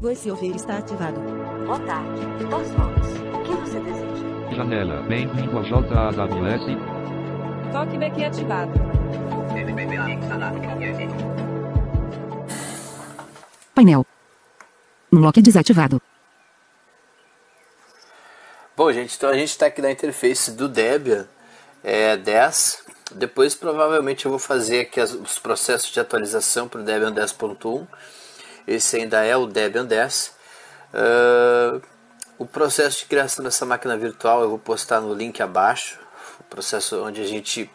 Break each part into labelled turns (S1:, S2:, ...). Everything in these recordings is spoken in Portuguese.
S1: VoiceOver está ativado.
S2: Boa tarde, Oswald. O que você deseja?
S3: Janela. Bem-vindo a JAWS.
S4: Talkback ativado.
S1: Painel. Unlock desativado.
S5: Bom, gente, então a gente está aqui na interface do Debian 10. Depois provavelmente eu vou fazer aqui os processos de atualização para o Debian 10.1. Esse ainda é o Debian 10. O processo de criação dessa máquina virtual eu vou postar no link abaixo. O processo onde a gente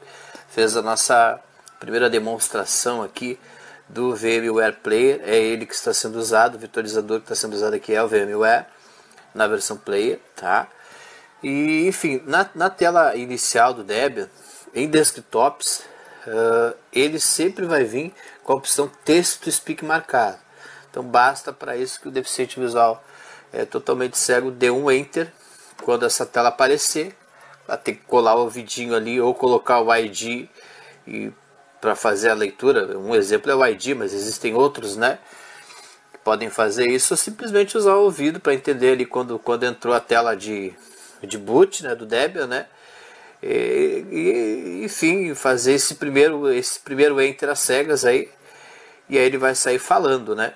S5: fez a nossa primeira demonstração aqui do VMware Player. É ele que está sendo usado, o virtualizador que está sendo usado aqui é o VMware na versão Player, tá? E enfim, na tela inicial do Debian, em desktops, ele sempre vai vir com a opção Text to Speak marcado. Então basta para isso que o deficiente visual totalmente cego dê um Enter quando essa tela aparecer. Vai ter que colar o vidinho ali ou colocar o ID para fazer a leitura. Um exemplo é o ID, mas existem outros, né, que podem fazer isso, ou simplesmente usar o ouvido para entender ali quando entrou a tela de boot, né, do Debian, né? Enfim, fazer esse primeiro Enter às cegas aí, e aí ele vai sair falando, né?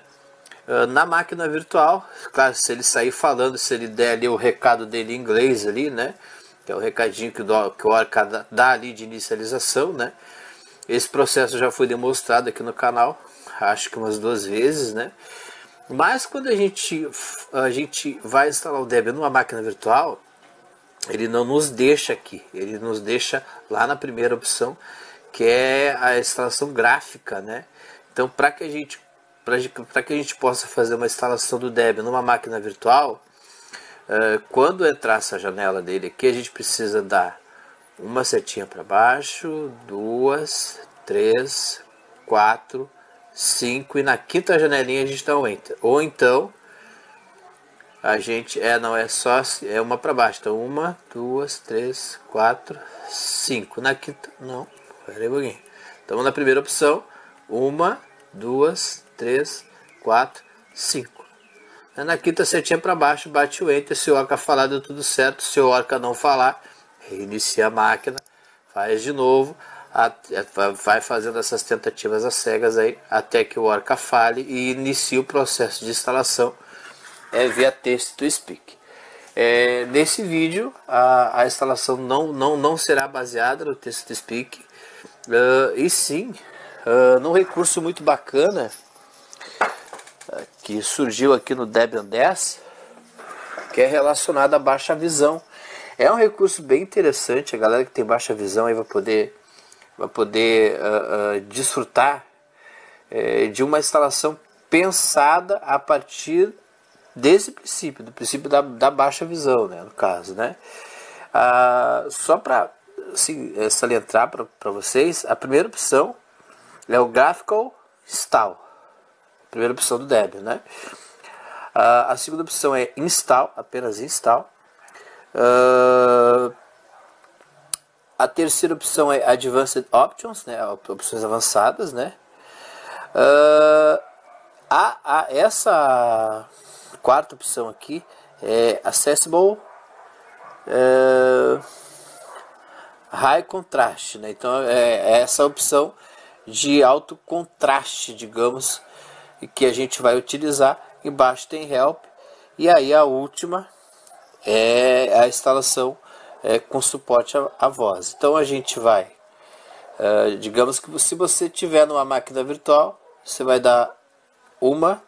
S5: Na máquina virtual, claro, se ele sair falando, se ele der ali o recado dele em inglês ali, né? Que é o recadinho que o Orca dá ali de inicialização, né? Esse processo já foi demonstrado aqui no canal, acho que umas 2 vezes, né? Mas quando a gente vai instalar o Debian numa máquina virtual, ele não nos deixa aqui, ele nos deixa lá na primeira opção, que é a instalação gráfica, né? Então, para que a gente possa fazer uma instalação do Debian numa máquina virtual, quando entrar essa janela dele aqui, a gente precisa dar uma setinha para baixo, 2, 3, 4, 5 e na quinta janelinha a gente dá um Enter. Ou então a gente não é só, é uma para baixo. Então 1, 2, 3, 4, 5. Na quinta, não, peraí um pouquinho. Então na primeira opção, 1, 2, 3, 4, 5. Na quinta setinha para baixo, bate o Enter. Se o Orca falar, deu tudo certo. Se o Orca não falar, reinicia a máquina, faz de novo, vai fazendo essas tentativas às cegas aí, até que o Orca fale e inicie o processo de instalação via Text to Speak. Nesse vídeo a instalação não será baseada no Text to Speak, e sim num recurso muito bacana que surgiu aqui no Debian 10, que é relacionado à baixa visão. É um recurso bem interessante, a galera que tem baixa visão aí vai poder desfrutar de uma instalação pensada a partir desse princípio, do princípio da baixa visão, né, no caso, né? Só para assim, salientar para vocês, a primeira opção é o Graphical Install, a primeira opção do Debian, né? A segunda opção é Install, apenas Install. A terceira opção é Advanced Options, né, opções avançadas, né? Essa quarta opção aqui é Accessible High Contrast, né? Então é essa opção de alto contraste, digamos, que a gente vai utilizar. Embaixo tem Help, e aí a última é a instalação com suporte à voz. Então a gente vai, digamos que se você tiver numa máquina virtual, você vai dar 1,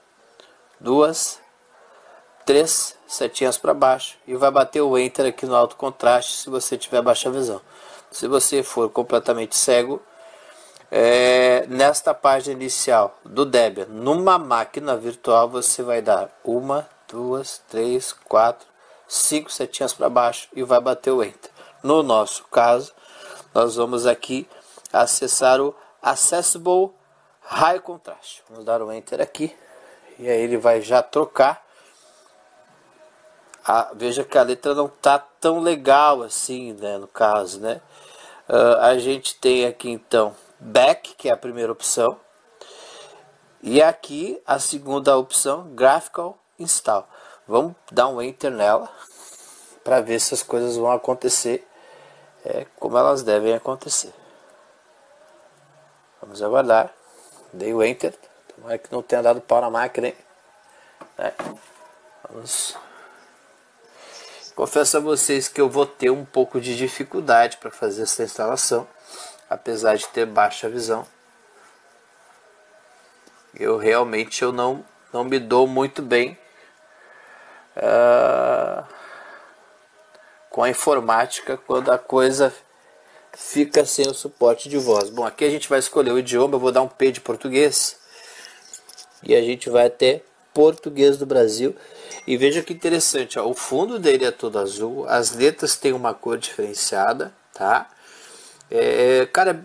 S5: 2, 3 setinhas para baixo e vai bater o Enter aqui no alto contraste se você tiver baixa visão. Se você for completamente cego, nesta página inicial do Debian, numa máquina virtual, você vai dar 1, 2, 3, 4, 5 setinhas para baixo e vai bater o Enter. No nosso caso, nós vamos aqui acessar o Accessible High Contrast. Vamos dar um Enter aqui e aí ele vai já trocar. Veja que a letra não tá tão legal assim, né, no caso, né? A gente tem aqui então Back, que é a primeira opção, e aqui a segunda opção, Graphical install. Vamos dar um enter nela para ver se as coisas vão acontecer como elas devem acontecer. Vamos aguardar. Dei o enter. Tomara que não tenha dado pau na máquina, hein? Vamos. Confesso a vocês que eu vou ter um pouco de dificuldade para fazer essa instalação, apesar de ter baixa visão. Eu realmente não me dou muito bem com a informática quando a coisa fica sem o suporte de voz. Bom, aqui a gente vai escolher o idioma, eu vou dar um P de português e a gente vai até português do Brasil. E veja que interessante, ó, o fundo dele é todo azul, as letras têm uma cor diferenciada, tá? Cara,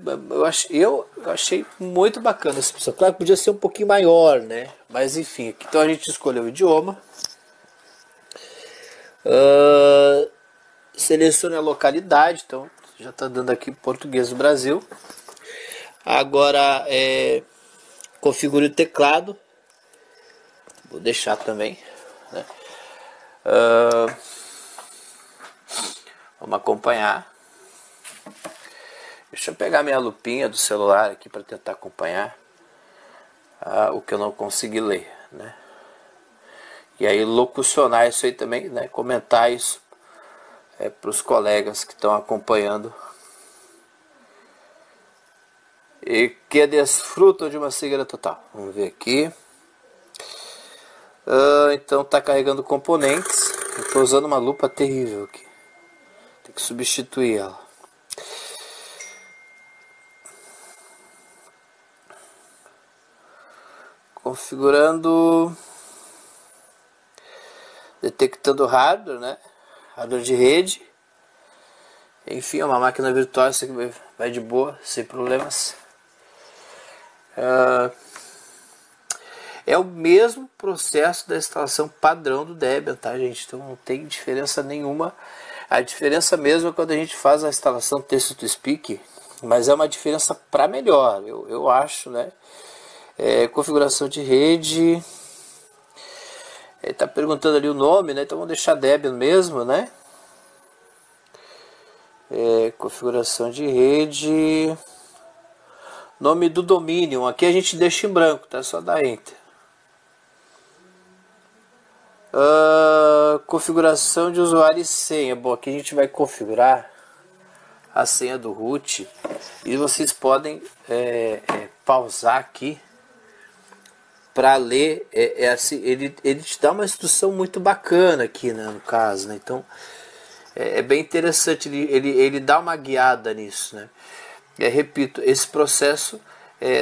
S5: eu achei muito bacana essa opção. Claro que podia ser um pouquinho maior, né? Mas enfim, aqui, então a gente escolheu o idioma. Selecione a localidade, então já está dando aqui português do Brasil. Agora configure o teclado. Vou deixar também, né? Vamos acompanhar. Deixa eu pegar minha lupinha do celular aqui para tentar acompanhar o que eu não consegui ler, né? E aí locucionar isso aí também, né? Comentar isso para os colegas que estão acompanhando e que desfrutam de uma cegueira total. Vamos ver aqui. Então está carregando componentes. Eu estou usando uma lupa terrível aqui. Tem que substituir ela. Configurando, detectando hardware, né? Hardware de rede. Enfim, é uma máquina virtual, isso aqui vai de boa, sem problemas. É o mesmo processo da instalação padrão do Debian, tá, gente? Então não tem diferença nenhuma. A diferença mesmo é quando a gente faz a instalação text-to-speak, mas é uma diferença para melhor, eu acho, né? Configuração de rede. Ele está perguntando ali o nome, né? Então vamos deixar Debian mesmo, né? Configuração de rede. Nome do domínio. Aqui a gente deixa em branco, tá? Só dar Enter. Configuração de usuário e senha. Bom, aqui a gente vai configurar a senha do root. E vocês podem pausar aqui para ler. Assim, ele te dá uma instrução muito bacana aqui, né, no caso, né? Então é bem interessante, ele dá uma guiada nisso, né? Repito, esse processo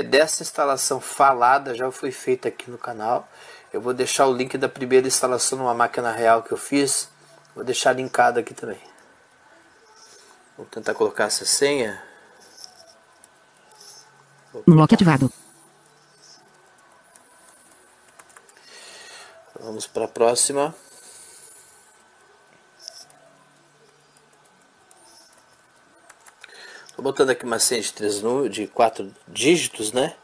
S5: dessa instalação falada já foi feito aqui no canal. Eu vou deixar o link da primeira instalação numa máquina real que eu fiz, vou deixar linkado aqui também. Vou tentar colocar essa senha.
S1: Unlock ativado.
S5: Vamos para a próxima. Estou botando aqui uma senha de 4 dígitos, né?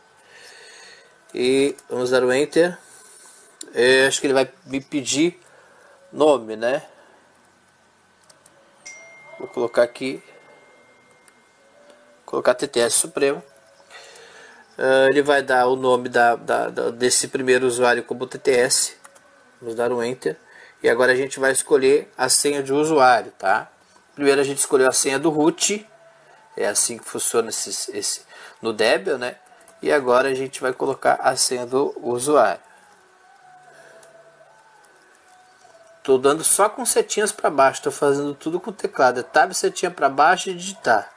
S5: E vamos dar o Enter. Acho que ele vai me pedir nome, né? Vou colocar aqui. Colocar TTS Supremo. Ele vai dar o nome desse primeiro usuário como TTS. Vamos dar um Enter. E agora a gente vai escolher a senha de usuário, tá? Primeiro a gente escolheu a senha do root. É assim que funciona no Debian, né? E agora a gente vai colocar a senha do usuário. Estou dando só com setinhas para baixo. Estou fazendo tudo com teclado. Tab, setinha para baixo e digitar.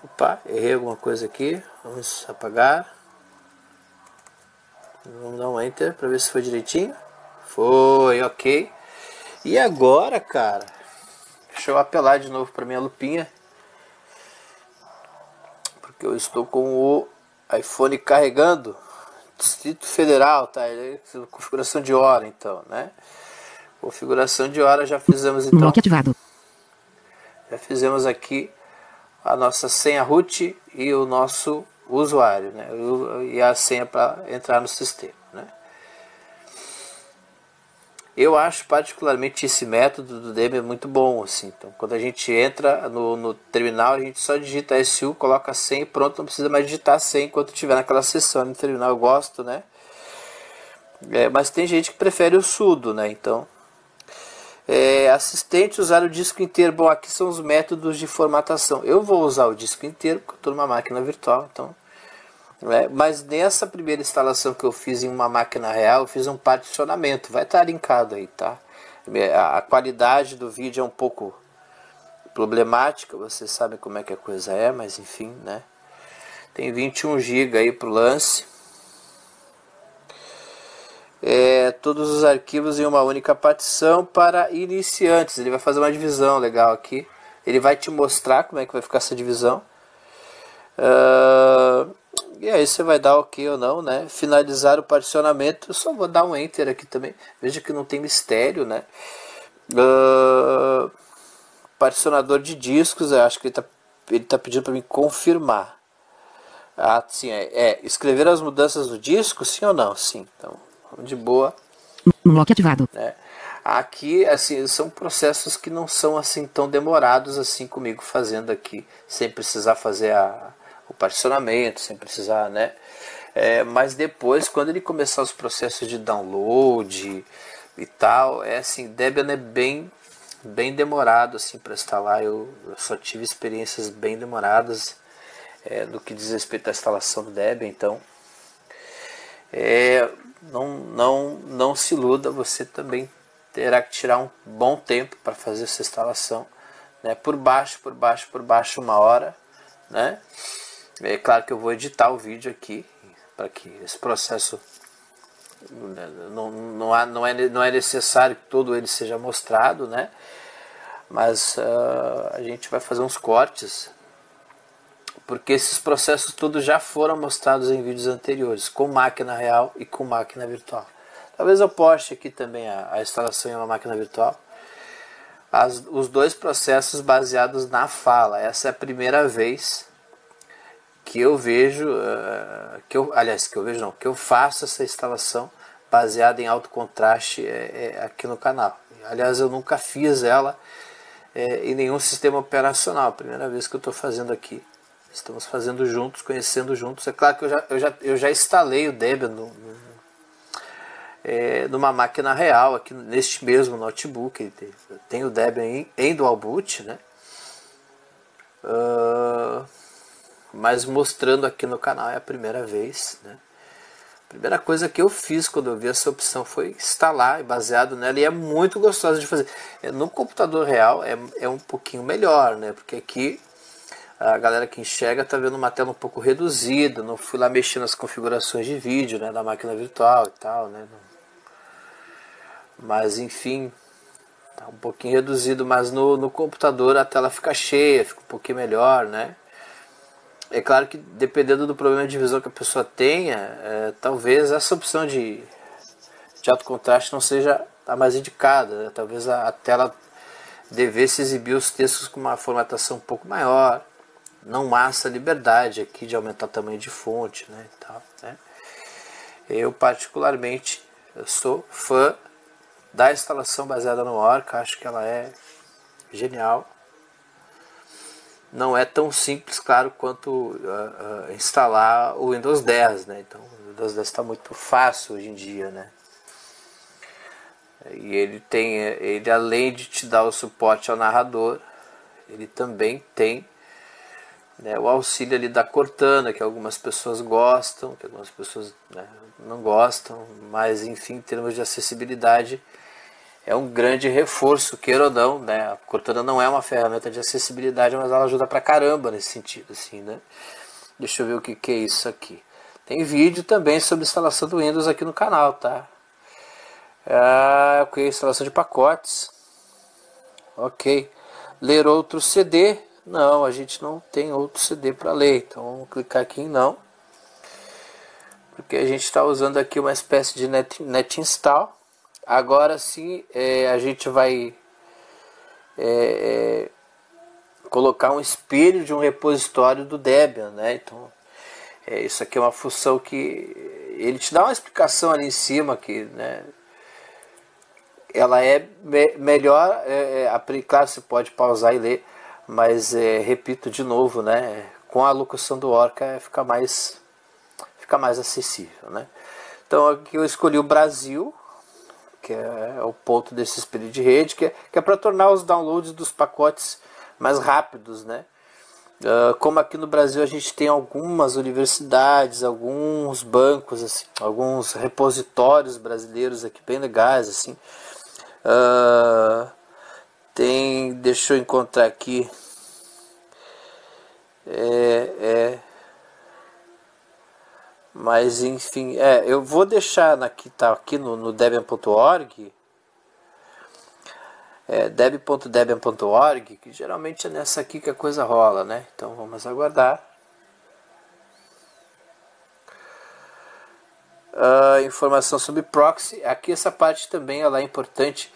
S5: Opa, errei alguma coisa aqui. Vamos apagar. Vamos dar um Enter para ver se foi direitinho. Foi, ok. E agora, cara, deixa eu apelar de novo para minha lupinha, porque eu estou com o iPhone carregando. Distrito Federal, tá? Configuração de hora, então, né? Configuração de hora já fizemos, então.
S1: Unlock ativado.
S5: Já fizemos aqui a nossa senha root e o nosso usuário, né? E a senha para entrar no sistema, né? Eu acho particularmente esse método do Debian muito bom, assim. Então, quando a gente entra no terminal, a gente só digita SU, coloca a senha e pronto, não precisa mais digitar a senha enquanto estiver naquela sessão no terminal. Eu gosto, né? Mas tem gente que prefere o sudo, né? Então, assistente usar o disco inteiro. Bom, aqui são os métodos de formatação. Eu vou usar o disco inteiro porque eu estou numa máquina virtual, então... Mas nessa primeira instalação que eu fiz em uma máquina real, eu fiz um particionamento, vai estar linkado aí, tá? A qualidade do vídeo é um pouco problemática, vocês sabem como é que a coisa é, mas enfim, né? Tem 21 GB aí pro lance. Todos os arquivos em uma única partição para iniciantes. Ele vai fazer uma divisão legal aqui. Ele vai te mostrar como é que vai ficar essa divisão. E aí você vai dar ok ou não, né? Finalizar o particionamento. Eu só vou dar um enter aqui também. Veja que não tem mistério, né? Particionador de discos. Eu acho que ele tá pedindo para mim confirmar. Sim, escrever as mudanças do disco, sim ou não? Sim. Então, de boa.
S1: Unlock ativado.
S5: Aqui, assim, são processos que não são assim tão demorados assim comigo fazendo aqui, sem precisar fazer o particionamento, sem precisar, né? Mas depois, quando ele começar os processos de download e tal, assim, Debian é bem demorado assim para instalar. Eu só tive experiências bem demoradas no que diz respeito à instalação do Debian, então não se iluda, você também terá que tirar um bom tempo para fazer essa instalação, né? Por baixo, 1 hora, né? É claro que eu vou editar o vídeo aqui para que esse processo não é necessário que todo ele seja mostrado, né? Mas a gente vai fazer uns cortes, porque esses processos todos já foram mostrados em vídeos anteriores, com máquina real e com máquina virtual. Talvez eu poste aqui também a instalação em uma máquina virtual. Os dois processos baseados na fala. Essa é a primeira vez que eu vejo, que eu faço essa instalação baseada em alto contraste aqui no canal. Aliás, eu nunca fiz ela em nenhum sistema operacional. Primeira vez que eu estou fazendo aqui. Estamos fazendo juntos, conhecendo juntos. É claro que eu já instalei o Debian numa máquina real, aqui neste mesmo notebook. Tem o Debian em Dual Boot, né? Mas mostrando aqui no canal é a primeira vez, né? A primeira coisa que eu fiz quando eu vi essa opção foi instalar, baseado nela, e é muito gostosa de fazer. No computador real é um pouquinho melhor, né? Porque aqui a galera que enxerga está vendo uma tela um pouco reduzida. Não fui lá mexer nas configurações de vídeo, né, da máquina virtual e tal, né? Mas enfim, tá um pouquinho reduzido, mas no computador a tela fica cheia, fica um pouquinho melhor, né? É claro que dependendo do problema de visão que a pessoa tenha, talvez essa opção de alto contraste não seja a mais indicada, né? Talvez a tela devesse exibir os textos com uma formatação um pouco maior. Não há essa liberdade aqui de aumentar o tamanho de fonte, né, e tal, né? Eu particularmente sou fã da instalação baseada no Orca, acho que ela é genial. Não é tão simples, claro, quanto instalar o Windows 10, né? Então o Windows 10 está muito fácil hoje em dia, né? E ele além de te dar o suporte ao narrador, ele também tem, né, o auxílio ali da Cortana, que algumas pessoas gostam, que algumas pessoas, né, não gostam, mas enfim, em termos de acessibilidade é um grande reforço, queira ou não, né? A Cortana não é uma ferramenta de acessibilidade, mas ela ajuda pra caramba nesse sentido, assim, né? Deixa eu ver o que é isso aqui. Tem vídeo também sobre instalação do Windows aqui no canal, tá? Ok, instalação de pacotes. Ok. Ler outro CD. Não, a gente não tem outro CD para ler, então vamos clicar aqui em não, porque a gente está usando aqui uma espécie de net install. Agora sim, a gente vai colocar um espelho de um repositório do Debian, né? Então isso aqui é uma função que ele te dá uma explicação ali em cima, que, né, ela é melhor, claro, você pode pausar e ler, mas repito de novo, né? Com a locução do Orca fica mais acessível, né? Então aqui eu escolhi o Brasil, que é o ponto desse espírito de rede, que é para tornar os downloads dos pacotes mais rápidos, né? Como aqui no Brasil a gente tem algumas universidades, alguns bancos, assim, alguns repositórios brasileiros aqui bem legais, assim. Deixa eu encontrar aqui. Mas enfim, eu vou deixar tá aqui no debian.org. Deb.debian.org, que geralmente é nessa aqui que a coisa rola, né? Então vamos aguardar. Informação sobre proxy. Aqui essa parte também ela é importante.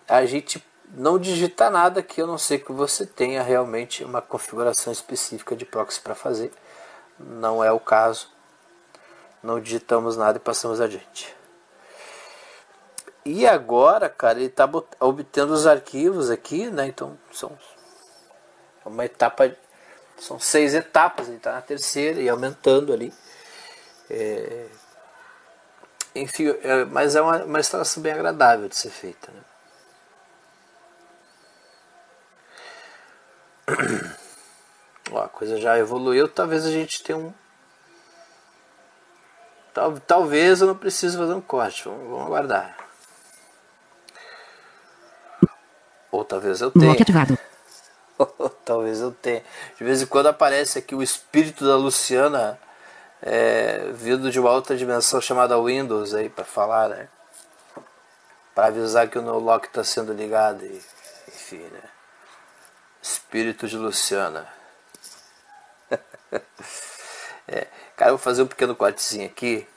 S5: A gente não digitar nada aqui, a não ser que você tenha realmente uma configuração específica de proxy para fazer. Não é o caso. Não digitamos nada e passamos adiante. E agora, cara, ele está obtendo os arquivos aqui, né? Então são 6 etapas, ele está na terceira e aumentando ali. Enfim, mas é uma instalação bem agradável de ser feita, né? Ó, a coisa já evoluiu, talvez a gente tenha talvez eu não precise fazer um corte, vamos aguardar. Ou talvez eu tenha.
S1: Lock ativado.
S5: Talvez eu tenha. De vez em quando aparece aqui o espírito da Luciana vindo de uma outra dimensão chamada Windows aí para falar, né? Para avisar que o no lock está sendo ligado. Enfim, né? Espírito de Luciana. Cara, eu vou fazer um pequeno cortezinho aqui.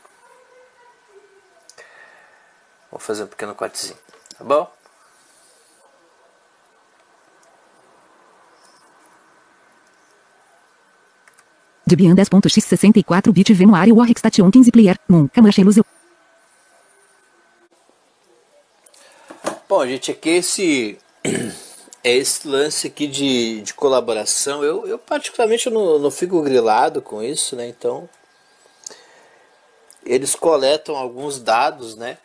S5: Tá bom?
S1: Debian 10.x 64 bit VMware Warwick Station 15 player. Camacha ilusão.
S5: Bom, gente, aqui esse lance aqui de colaboração. Eu particularmente não fico grilado com isso, né? Então eles coletam alguns dados, né?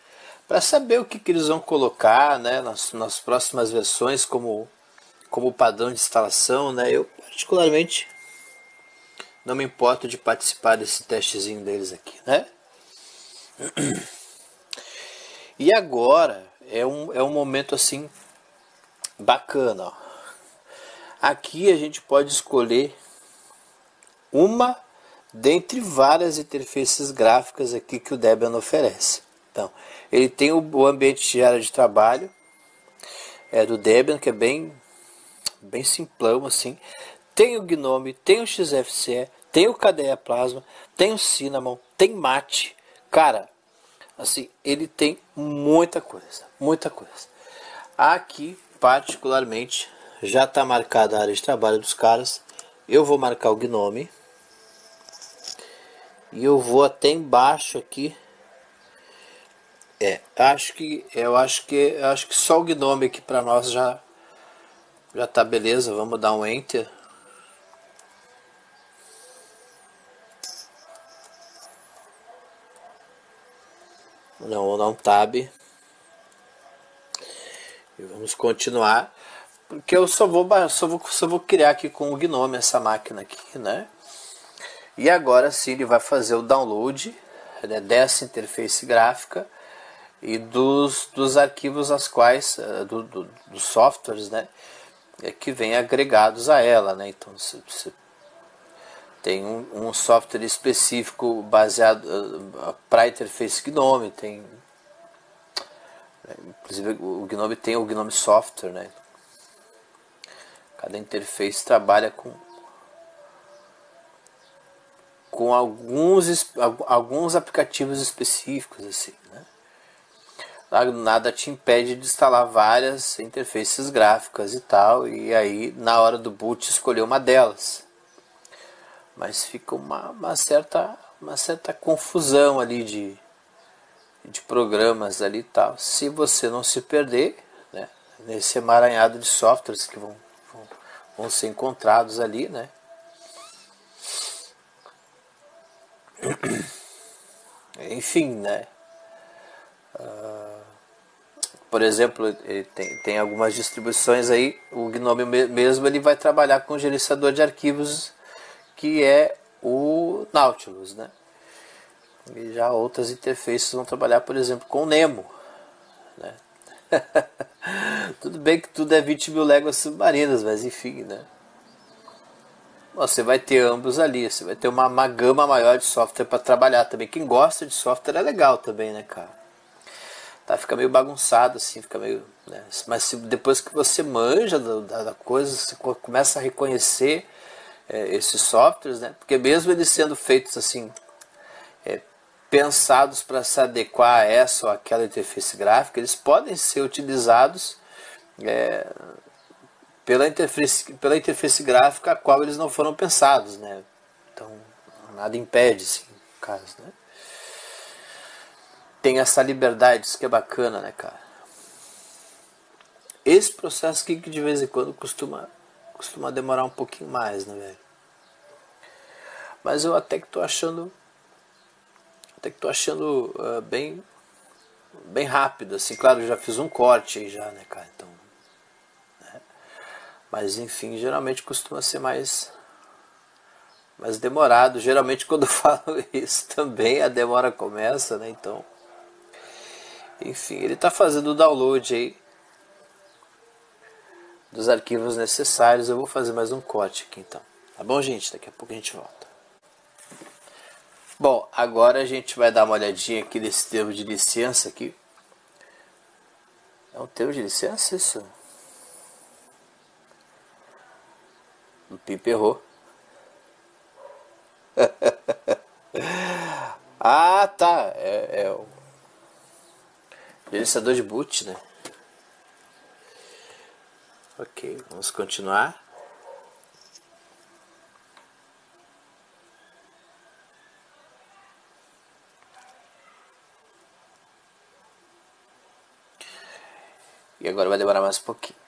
S5: Para saber o que eles vão colocar, né? Nas próximas versões como padrão de instalação, né? Eu particularmente não me importo de participar desse testezinho deles aqui, né? E agora é um momento assim bacana, ó. Aqui a gente pode escolher uma dentre várias interfaces gráficas aqui que o Debian oferece. Então, ele tem o ambiente de área de trabalho do Debian, que é bem simplão assim. Tem o Gnome, tem o XFCE, tem o KDE Plasma, tem o Cinnamon, tem Mate. Cara, assim, ele tem muita coisa. Aqui, particularmente, já está marcada a área de trabalho dos caras. Eu vou marcar o Gnome. E eu vou até embaixo aqui. Eu acho que só o Gnome aqui para nós já tá beleza. Vamos dar um Enter. Não, vou dar um Tab. E vamos continuar. Porque eu só vou criar aqui com o Gnome essa máquina aqui, né? E agora sim ele vai fazer o download, né, dessa interface gráfica e dos arquivos as quais dos softwares, né, que vem agregados a ela, né? Então você tem um software específico baseado para a interface Gnome, tem inclusive o Gnome tem o Gnome Software, né? Cada interface trabalha com alguns aplicativos específicos, assim, né? Nada te impede de instalar várias interfaces gráficas e tal, e aí na hora do boot escolher uma delas. Mas fica uma certa confusão ali de programas ali e tal. Se você não se perder, né, nesse emaranhado de softwares que vão ser encontrados ali, né? Enfim, né? Por exemplo, ele tem algumas distribuições aí, o GNOME mesmo ele vai trabalhar com o gerenciador de arquivos que é o Nautilus, né? E já outras interfaces vão trabalhar, por exemplo, com o Nemo, né? Tudo bem que tudo é 20 mil léguas submarinas, mas enfim, né? Você vai ter ambos ali, você vai ter uma gama maior de software para trabalhar também. Quem gosta de software é legal também, né, cara? Tá, fica meio bagunçado assim, fica meio, né? Mas depois que você manja da coisa, você começa a reconhecer esses softwares, né? Porque mesmo eles sendo feitos assim, pensados para se adequar a essa ou aquela interface gráfica, eles podem ser utilizados pela interface gráfica a qual eles não foram pensados, né? Então nada impede, assim, no caso, né? Tem essa liberdade, isso que é bacana, né, cara? Esse processo aqui que de vez em quando costuma demorar um pouquinho mais, né, velho? Mas eu até que tô achando bem rápido, assim. Claro, eu já fiz um corte aí já, né, cara? Então, né? Mas enfim, geralmente costuma ser mais demorado. Geralmente quando eu falo isso também a demora começa, né? Então, enfim, ele está fazendo o download aí dos arquivos necessários. Eu vou fazer mais um corte aqui então. Tá bom, gente? Daqui a pouco a gente volta. Bom, agora a gente vai dar uma olhadinha aqui nesse termo de licença aqui. É um termo de licença isso? O Pimp errou. Ah, tá. É o gerenciador de boot, né? Ok, vamos continuar. E agora vai demorar mais um pouquinho.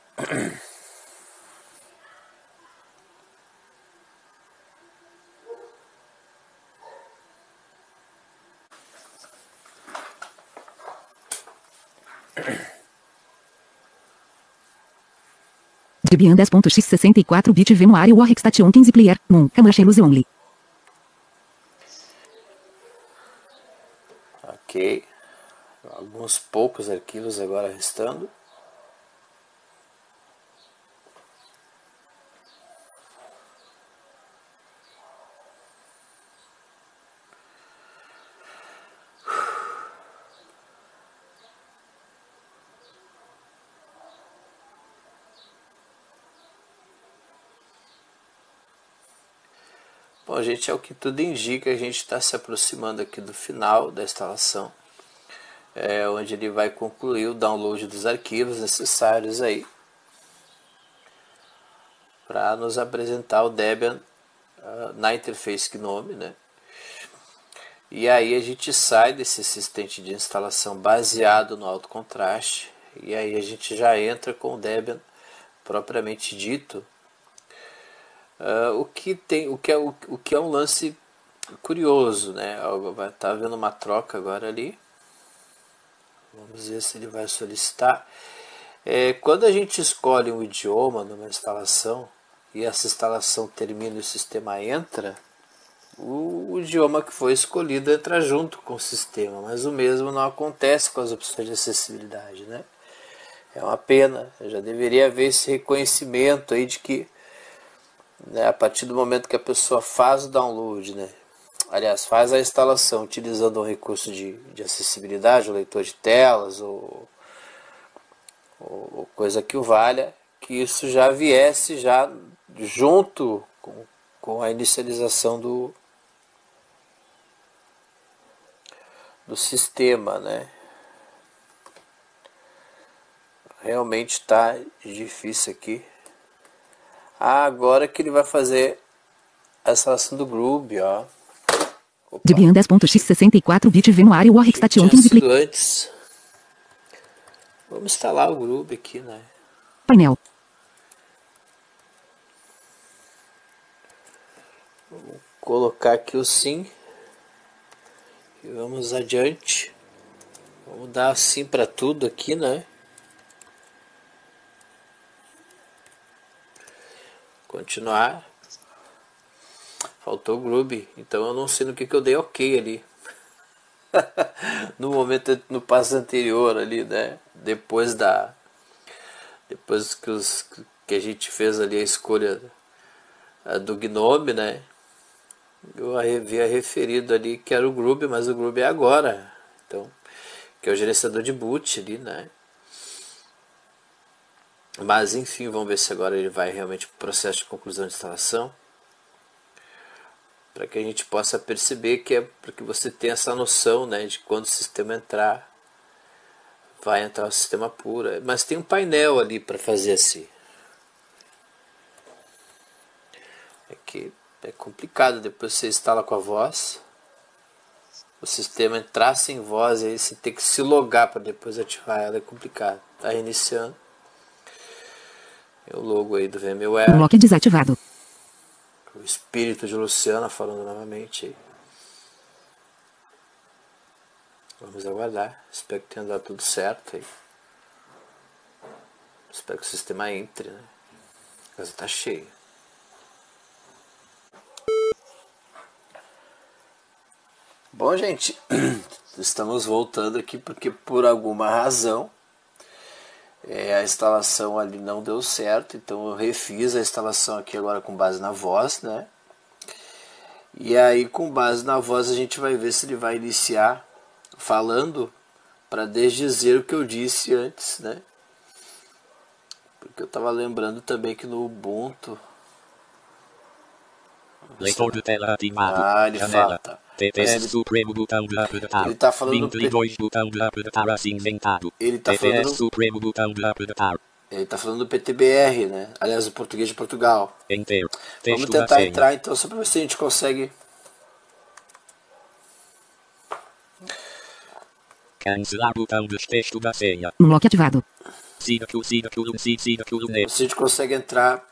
S1: Debian 10.x 64-bit VMware Workstation 15 Player, Commercial Use Only.
S5: Ok. Alguns poucos arquivos agora restando. Bom, gente, é o que tudo indica, a gente está se aproximando aqui do final da instalação, onde ele vai concluir o download dos arquivos necessários aí para nos apresentar o Debian na interface GNOME, né? E aí a gente sai desse assistente de instalação baseado no alto contraste e aí a gente já entra com o Debian propriamente dito. O que é um lance curioso, né? Tá havendo uma troca agora ali. Vamos ver se ele vai solicitar. Quando a gente escolhe um idioma numa instalação e essa instalação termina e o sistema entra, o idioma que foi escolhido entra junto com o sistema, mas o mesmo não acontece com as opções de acessibilidade, né? É uma pena. Já deveria haver esse reconhecimento aí de que, né, a partir do momento que a pessoa faz o download, né, aliás, faz a instalação utilizando um recurso de acessibilidade, o leitor de telas ou coisa que o valha, que isso já viesse já junto com a inicialização do sistema, né? Realmente está difícil aqui. Agora que ele vai fazer a instalação do Groovy, ó.
S1: Debian 10.x64 bit V no área Warwick Station 15
S5: sido antes. Vamos instalar o Groove aqui, né?
S1: painel.
S5: Vou colocar aqui o sim. E vamos adiante. Vamos dar sim para tudo aqui, né? Continuar. Faltou o Groove, então eu não sei no que eu dei ok ali. No momento, no passo anterior ali, né? Depois que a gente fez ali a escolha do Gnome, né? Eu havia referido ali que era o Groove, mas o Groove é agora. Então, que é o gerenciador de boot ali, né? Mas enfim, vamos ver se agora ele vai realmente para o processo de conclusão de instalação. Para que a gente possa perceber que é para que você tenha essa noção, né, de quando o sistema entrar, vai entrar o sistema puro. Mas tem um painel ali para fazer assim. Aqui é complicado, depois você instala com a voz. O sistema entrar sem voz, aí você tem que se logar para depois ativar ela, é complicado. Tá reiniciando. É o logo aí do VMware.
S1: Unlock desativado.
S5: O espírito de Luciana falando novamente aí. Vamos aguardar. Espero que tenha dado tudo certo aí. Espero que o sistema entre, né? A casa tá cheia. Bom, gente, estamos voltando aqui porque por alguma razão a instalação ali não deu certo, então eu refiz a instalação aqui agora com base na voz, né? E aí com base na voz a gente vai ver se ele vai iniciar falando para desdizer o que eu disse antes, né? Porque eu estava lembrando também que no Ubuntu...
S6: Leitor de tela ativado.
S5: Ele
S6: Janela.
S5: fala,
S6: TPS Supremo botão de apertar.
S5: Ele tá falando
S6: 22 botão de apertar acinzentado.
S5: Ele tá
S6: TPS
S5: falando...
S6: Supremo botão de apertar.
S5: Ele tá falando do PTBR, né? Aliás, o português de Portugal.
S6: Enter.
S5: Vamos
S6: Texto da
S5: tentar
S6: senha.
S5: entrar então, só para ver se a gente consegue...
S6: Cancelar botão de texto da senha.
S1: Unlock ativado.
S6: Siga que o
S5: Se a gente consegue entrar,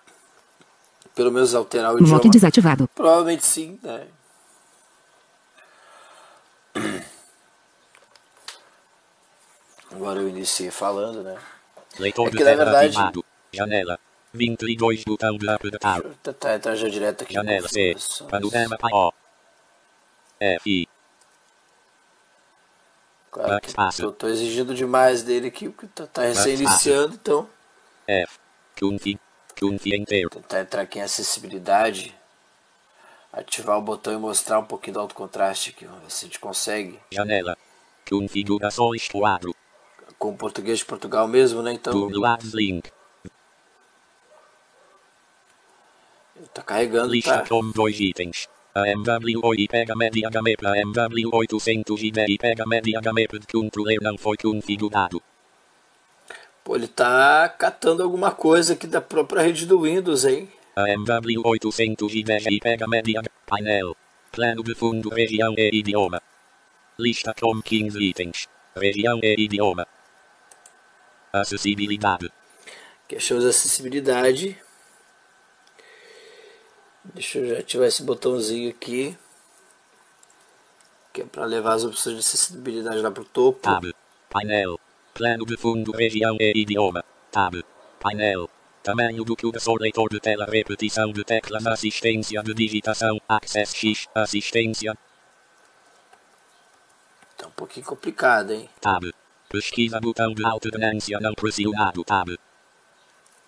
S5: pelo menos alterar o
S1: Unlock
S5: idioma.
S1: desativado.
S5: Provavelmente sim, né? Agora eu iniciei falando, né?
S6: Leitor
S5: É
S6: de
S5: que na
S6: tela
S5: verdade...
S6: ativado. Janela. 22 botão de apertar.
S5: Deixa eu tentar entrar já direto aqui.
S6: Janela C. Panorama O. F.
S5: Claro que eu tô exigindo demais dele aqui, porque tá recém-iniciando, então...
S6: F. Config Enter.
S5: Tentar entrar aqui em acessibilidade, ativar o botão e mostrar um pouquinho do alto contraste aqui, vamos ver se a gente consegue.
S6: Janela. Configurações quadro.
S5: Com o português de Portugal mesmo, né? Então,
S6: Downloads link.
S5: ele tá carregando,
S6: Lista
S5: tá?
S6: com 2 itens. AMWOI pega média HMEP. AMW 800 IDI pega média HMEP de controller não foi configurado.
S5: Pô, ele tá catando alguma coisa aqui da própria rede do Windows, hein?
S6: AMW 800 IDI pega média painel. Plano de fundo, região e idioma. Lista com 15 itens. Região e idioma. Acessibilidade.
S5: Aqui achamos acessibilidade. Deixa eu já ativar esse botãozinho aqui, que é para levar as opções de acessibilidade lá pro topo.
S6: Tab. Painel. Plano de fundo, região e idioma. Tab. Painel. Tamanho do cursor, leitor de tela, repetição de teclas, assistência de digitação, Access X, assistência.
S5: Tá um pouquinho complicado, hein?
S6: Tab. Pesquisa, botão de alternância não pressionado. Tab.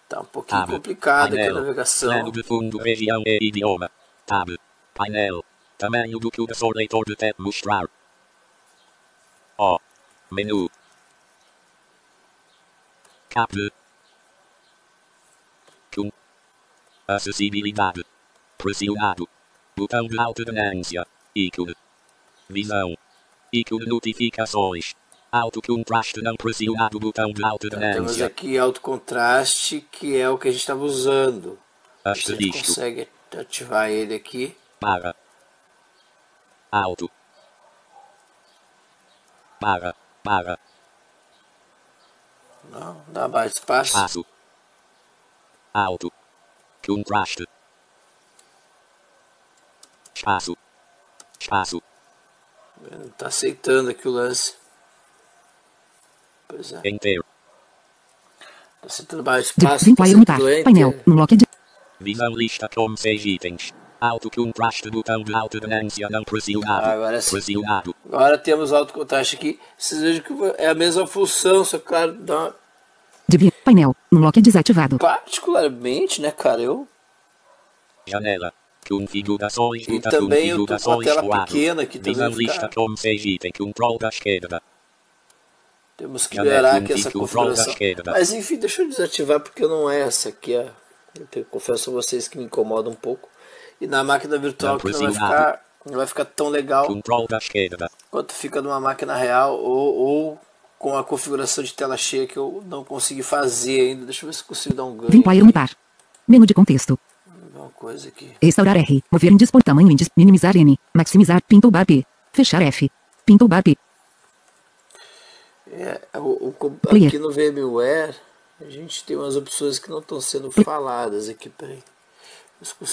S5: Tá um pouquinho
S6: Tab.
S5: complicado aqui a
S6: Painel.
S5: navegação.
S6: Plano de fundo, região e idioma. Tab. Painel. Tamanho do cursor, leitor de tela, mostrar. O. Menu. Cap. Com. Acessibilidade. Pressionado. Botão de alternância. Ícone. Visão. Ícone notificações. Alto contraste não pressionado. Botão de
S5: Temos
S6: alternância.
S5: aqui alto contraste, que é o que a gente estava usando. Se a gente
S6: Asterisco.
S5: consegue ativar ele aqui.
S6: Para. Alto. Barra.
S5: Não, dá mais espaço.
S6: Espaço. Alto. Contraste. Espaço.
S5: Não tá aceitando aqui o lance. Pois é.
S6: Inteiro.
S5: Tá aceitando mais
S1: De
S5: espaço.
S1: Vim
S5: Tá
S1: Player Unitar.
S5: aceitando
S1: Painel.
S5: enter.
S1: No lock de
S6: Visão lista com 6 itens. Alto contraste, botão de alternância não pressionado.
S5: Agora sim.
S6: Pressionado.
S5: Agora temos alto contraste aqui. Vocês vejam que é a mesma função, só que, claro, dá uma...
S1: de Vim. Painel. No lock desativado.
S5: particularmente, né, cara, eu...
S6: Janela. Configurações.
S5: E também eu tô com a tela
S6: quadro.
S5: pequena aqui
S6: Visão
S5: também.
S6: lista
S5: Ficar...
S6: com 6 itens. Control da esquerda.
S5: Temos que
S6: Janela,
S5: melhorar aqui essa
S6: control da
S5: configuração.
S6: esquerda.
S5: Mas enfim, deixa eu desativar porque não é essa aqui. Eu confesso a vocês que me incomoda um pouco. E na máquina virtual que não vai ficar tão legal
S6: Control da esquerda.
S5: quanto fica numa máquina real ou com a configuração de tela cheia que eu não consegui fazer ainda. Deixa eu ver se consigo dar um ganho.
S1: Vim Player Unitar. Menu de contexto.
S5: Uma coisa aqui.
S1: Restaurar R. Mover índice por tamanho índice. Minimizar N. Maximizar. Pintou bar P. Fechar F. Pintou bar P.
S5: Aqui no VMware a gente tem umas opções que não estão sendo faladas aqui. Peraí.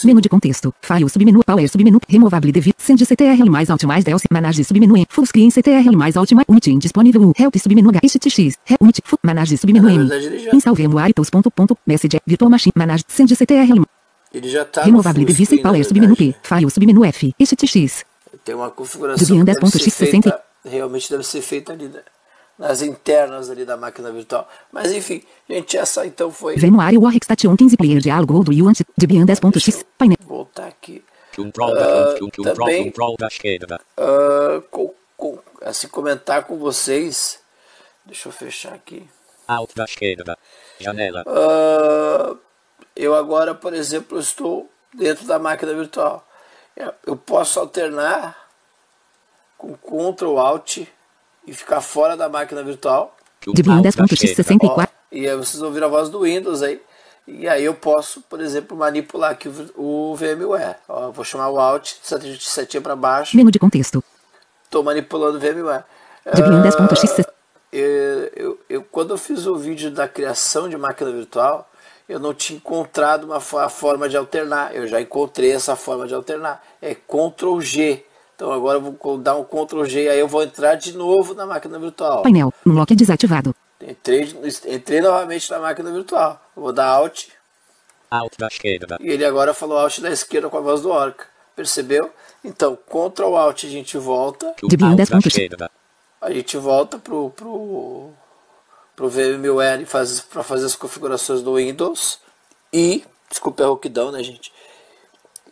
S1: Menu de contexto. File submenu Power submenu. Removable dev. Send CTRL mais Alt mais Delce. Manage submenu em. Full screen CTRL mais Alt mais Unity indisponível. Help submenu HTTX. Unity. Manage submenu
S5: Na
S1: M.
S5: verdade, ele já-
S1: Install VMware tools ponto message. Virtual machine. Manage. Send CTRL.
S5: Ele já está no
S1: Removable
S5: full
S1: dev.
S5: screen, na
S1: Power submenu P.
S5: verdade.
S1: File submenu F. HTTX.
S5: Tem uma configuração
S1: Debian
S5: que deve ser
S1: 10.x
S5: feita, realmente deve ser feita ali, né, nas internas ali da máquina virtual. Mas enfim, gente, essa então foi...
S1: VMware Warwick Station 15 Player Diálogo ou do Yuant. Debian 10.x. Painel.
S5: Voltar aqui.
S6: Control
S5: também-
S6: control da esquerda.
S5: Assim, comentar com vocês. Deixa eu fechar aqui.
S6: Alt da esquerda. Janela.
S5: Eu agora, por exemplo, estou dentro da máquina virtual. Eu posso alternar com Ctrl Alt e ficar fora da máquina virtual.
S1: Debian
S6: Alt da
S1: 10.x
S6: esquerda.
S1: 64.
S5: E aí vocês ouviram a voz do Windows aí. E aí eu posso, por exemplo, manipular aqui o VMware. Ó, eu vou chamar o Alt, setinha para baixo.
S1: Menu de contexto.
S5: Estou manipulando o VMware.
S1: Debian 10.x.
S5: Quando eu fiz o vídeo da criação de máquina virtual, eu não tinha encontrado a forma de alternar. Eu já encontrei essa forma de alternar. É Ctrl G. Então agora eu vou dar um Ctrl G, aí eu vou entrar de novo na máquina virtual.
S1: Painel. No lock desativado.
S5: Entrei novamente na máquina virtual. Eu vou dar Alt.
S6: Alt da esquerda.
S5: E ele agora falou Alt da esquerda com a voz do Orca. Percebeu? Então, Ctrl Alt a gente volta.
S1: Debian
S6: Alt da
S1: 10.x.
S6: esquerda.
S5: A gente volta pro VMware para fazer as configurações do Windows. E, desculpa a rouquidão, né, gente?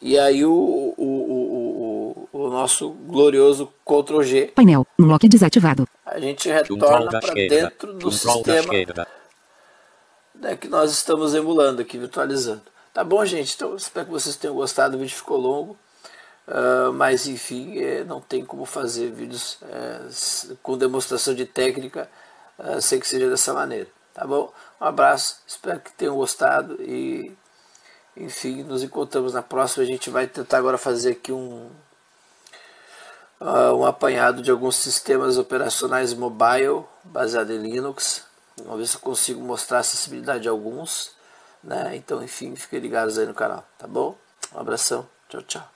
S5: E aí o nosso glorioso Ctrl G,
S1: Painel. No lock desativado.
S5: a gente
S6: Control
S5: retorna
S6: da
S5: para
S6: esquerda.
S5: dentro do
S6: Control da
S5: sistema,
S6: esquerda.
S5: né, que nós estamos emulando aqui, virtualizando. Tá bom, gente? Então espero que vocês tenham gostado. O vídeo ficou longo. Mas enfim, não tem como fazer vídeos com demonstração de técnica sem que seja dessa maneira, tá bom? Um abraço, espero que tenham gostado e enfim, nos encontramos na próxima. A gente vai tentar agora fazer aqui um apanhado de alguns sistemas operacionais mobile baseado em Linux. Vamos ver se eu consigo mostrar a acessibilidade de alguns, né? Então enfim, fiquem ligados aí no canal, tá bom? Um abração, tchau, tchau.